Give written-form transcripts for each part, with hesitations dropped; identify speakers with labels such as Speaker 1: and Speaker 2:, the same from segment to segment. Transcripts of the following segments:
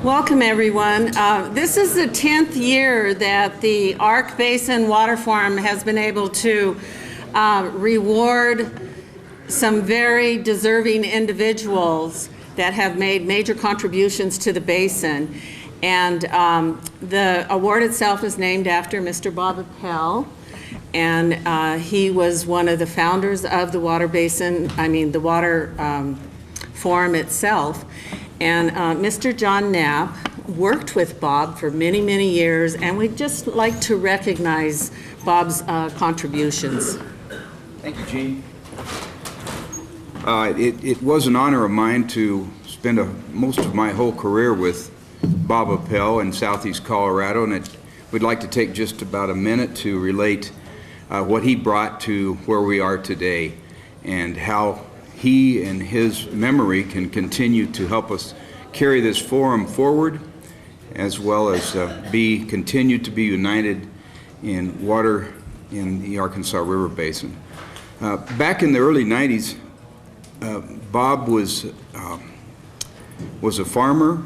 Speaker 1: Welcome, everyone. This is the 10th year that the Ark Basin Water Forum has been able to reward some very deserving individuals that have made major contributions to the basin. And the award itself is named after Mr. Bob Appel, and he was one of the founders of the water forum itself. And Mr. John Knapp worked with Bob for many, many years, and we'd just like to recognize Bob's contributions.
Speaker 2: Thank you, Jean. It was an honor of mine to spend most of my whole career with Bob Appel in Southeast Colorado, and we'd like to take just about a minute to relate what he brought to where we are today and how he and his memory can continue to help us carry this forum forward, as well as continue to be united in water in the Arkansas River Basin. Back in the early 90s, Bob was a farmer,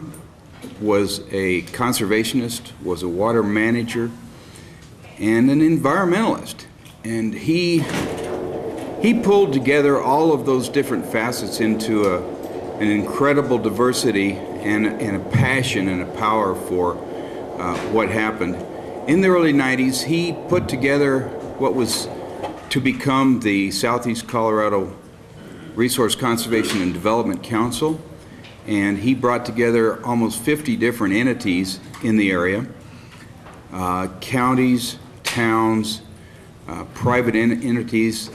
Speaker 2: was a conservationist, was a water manager, and an environmentalist. And he pulled together all of those different facets into an incredible diversity and a passion and a power for what happened. In the early 90s, he put together what was to become the Southeast Colorado Resource Conservation and Development Council, and he brought together almost 50 different entities in the area, counties, towns, private entities,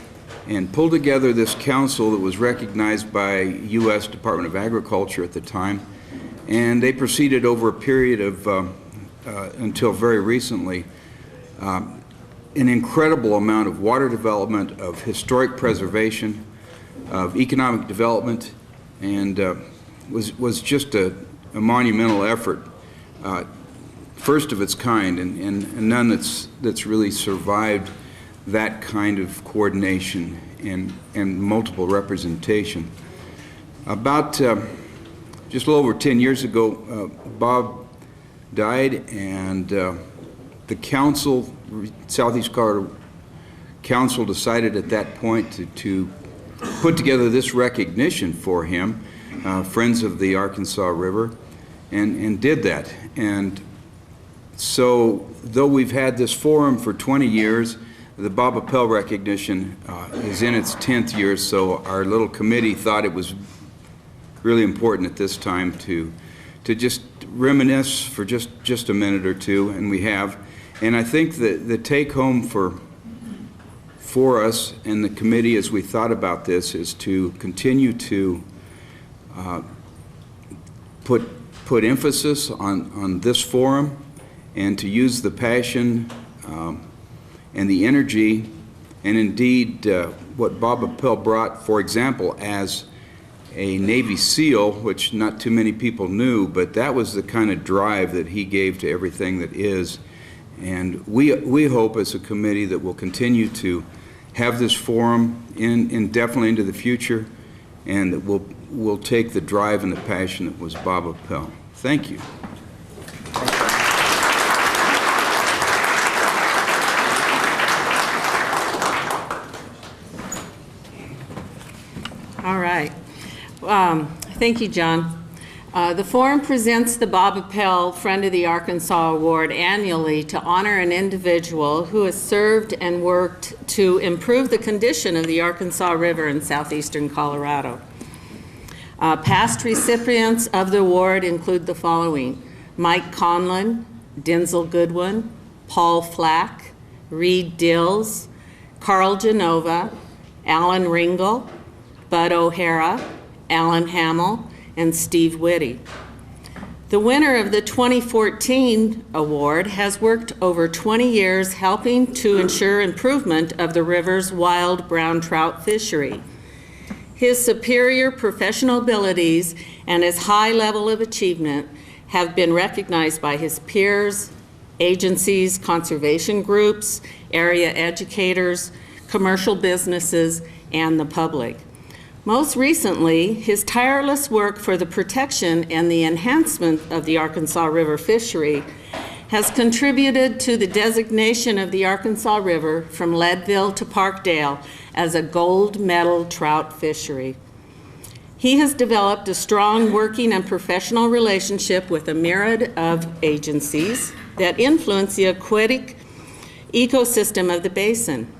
Speaker 2: and pulled together this council that was recognized by U.S. Department of Agriculture at the time. And they proceeded over a period of, until very recently, an incredible amount of water development, of historic preservation, of economic development, and was just a monumental effort, first of its kind, and none that's really survived that kind of coordination and multiple representation. About just a little over 10 years ago, Bob died, and the council, Southeast Colorado Council, decided at that point to put together this recognition for him, Friends of the Arkansas River, and did that. And so, though we've had this forum for 20 years, the Bob Appel recognition is in its 10th year, so our little committee thought it was really important at this time to just reminisce for just a minute or two, and we have. And I think that the take-home for us and the committee as we thought about this is to continue to put emphasis on this forum and to use the passion and the energy, and indeed what Bob Appel brought, for example, as a Navy SEAL, which not too many people knew, but that was the kind of drive that he gave to everything that is. And we hope as a committee that we'll continue to have this forum definitely into the future, and that we'll take the drive and the passion that was Bob Appel. Thank you.
Speaker 1: All right. Thank you, John. The forum presents the Bob Appel Friend of the Arkansas Award annually to honor an individual who has served and worked to improve the condition of the Arkansas River in southeastern Colorado. Past recipients of the award include the following: Mike Conlon, Denzel Goodwin, Paul Flack, Reed Dills, Carl Genova, Alan Ringel, Bud O'Hara, Alan Hamill, and Steve Whitty. The winner of the 2014 award has worked over 20 years helping to ensure improvement of the river's wild brown trout fishery. His superior professional abilities and his high level of achievement have been recognized by his peers, agencies, conservation groups, area educators, commercial businesses, and the public. Most recently, his tireless work for the protection and the enhancement of the Arkansas River fishery has contributed to the designation of the Arkansas River from Leadville to Parkdale as a gold medal trout fishery. He has developed a strong working and professional relationship with a myriad of agencies that influence the aquatic ecosystem of the basin.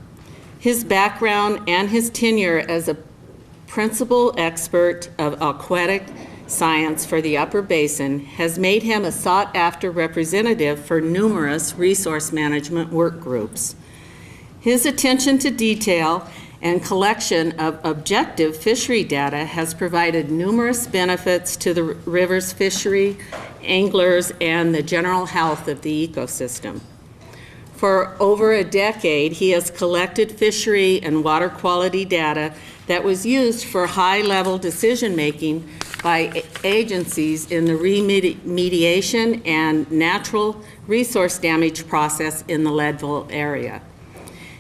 Speaker 1: His background and his tenure as a principal expert of aquatic science for the Upper Basin has made him a sought-after representative for numerous resource management work groups. His attention to detail and collection of objective fishery data has provided numerous benefits to the river's fishery, anglers, and the general health of the ecosystem. For over a decade, he has collected fishery and water quality data that was used for high-level decision-making by agencies in the remediation and natural resource damage process in the Leadville area.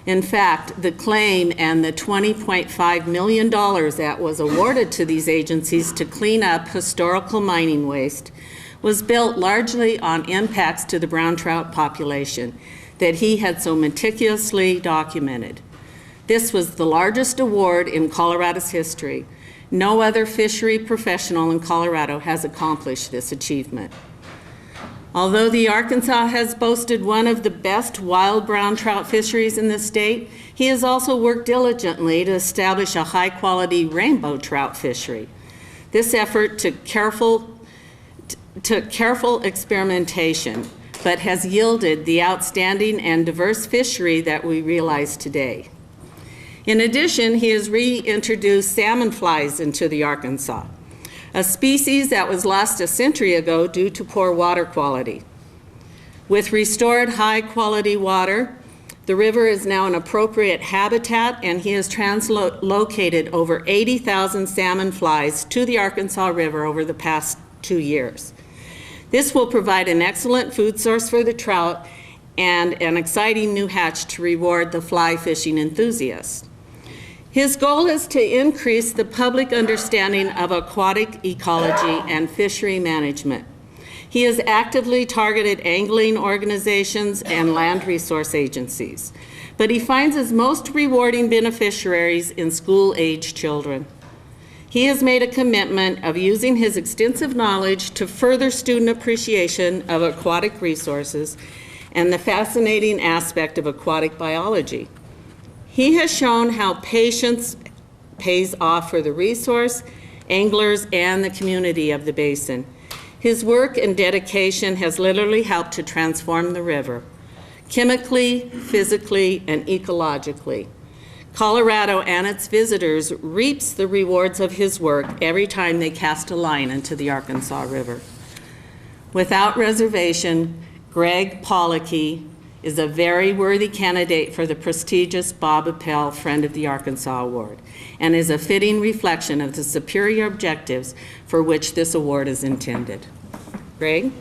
Speaker 1: In fact, the claim and the $20.5 million that was awarded to these agencies to clean up historical mining waste was built largely on impacts to the brown trout population that he had so meticulously documented. This was the largest award in Colorado's history. No other fishery professional in Colorado has accomplished this achievement. Although the Arkansas has boasted one of the best wild brown trout fisheries in the state, he has also worked diligently to establish a high-quality rainbow trout fishery. This effort took careful experimentation, but has yielded the outstanding and diverse fishery that we realize today. In addition, he has reintroduced salmon flies into the Arkansas, a species that was lost a century ago due to poor water quality. With restored high-quality water, the river is now an appropriate habitat, and he has translocated over 80,000 salmon flies to the Arkansas River over the past 2 years. This will provide an excellent food source for the trout and an exciting new hatch to reward the fly fishing enthusiasts. His goal is to increase the public understanding of aquatic ecology and fishery management. He has actively targeted angling organizations and land resource agencies, but he finds his most rewarding beneficiaries in school-age children. He has made a commitment of using his extensive knowledge to further student appreciation of aquatic resources and the fascinating aspect of aquatic biology. He has shown how patience pays off for the resource, anglers, and the community of the basin. His work and dedication has literally helped to transform the river, chemically, physically, and ecologically. Colorado and its visitors reaps the rewards of his work every time they cast a line into the Arkansas River. Without reservation, Greg Pollocky is a very worthy candidate for the prestigious Bob Appel Friend of the Arkansas Award and is a fitting reflection of the superior objectives for which this award is intended. Greg?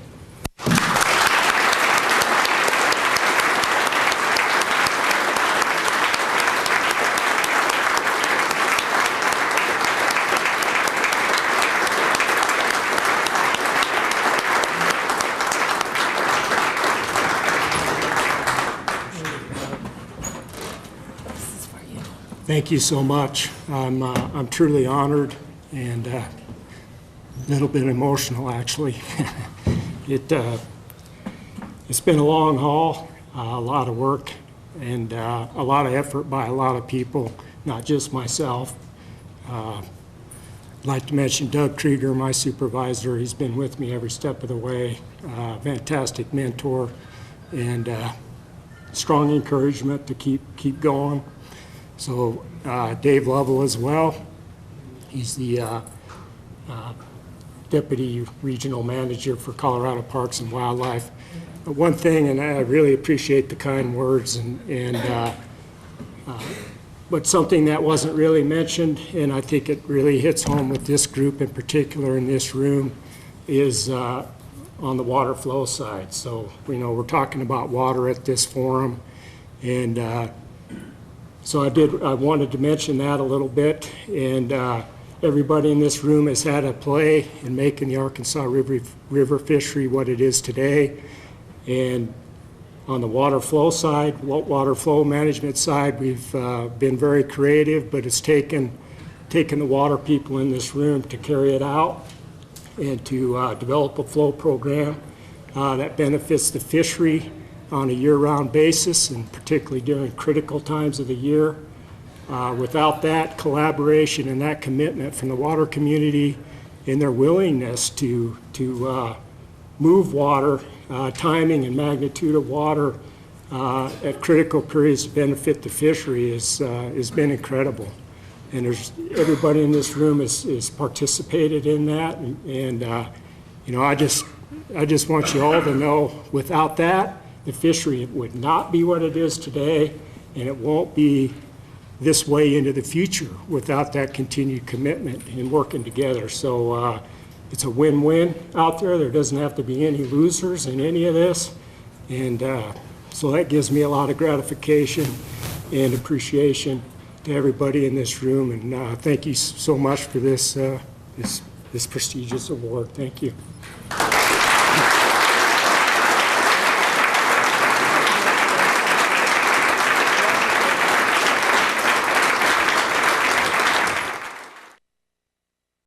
Speaker 3: Thank you so much. I'm truly honored and a little bit emotional, actually. It's been a long haul, a lot of work, and a lot of effort by a lot of people, not just myself. I'd like to mention Doug Krieger, my supervisor. He's been with me every step of the way, fantastic mentor, and strong encouragement to keep going. So Dave Lovell as well. He's the Deputy Regional Manager for Colorado Parks and Wildlife. But one thing, and I really appreciate the kind words, but something that wasn't really mentioned, and I think it really hits home with this group in particular in this room, is on the water flow side. So, we're talking about water at this forum, and So I wanted to mention that a little bit, and everybody in this room has had a play in making the Arkansas River fishery what it is today. And on the water flow side, water flow management side, we've been very creative, but it's taken the water people in this room to carry it out and to develop a flow program that benefits the fishery on a year-round basis, and particularly during critical times of the year. Without that collaboration and that commitment from the water community and their willingness to move water, timing and magnitude of water at critical periods to benefit the fishery has been incredible. And everybody in this room has participated in that. And you know, I just want you all to know, without that, the fishery would not be what it is today, and it won't be this way into the future without that continued commitment and working together. So it's a win-win out there. There doesn't have to be any losers in any of this. And so that gives me a lot of gratification and appreciation to everybody in this room. And thank you so much for this prestigious award. Thank you.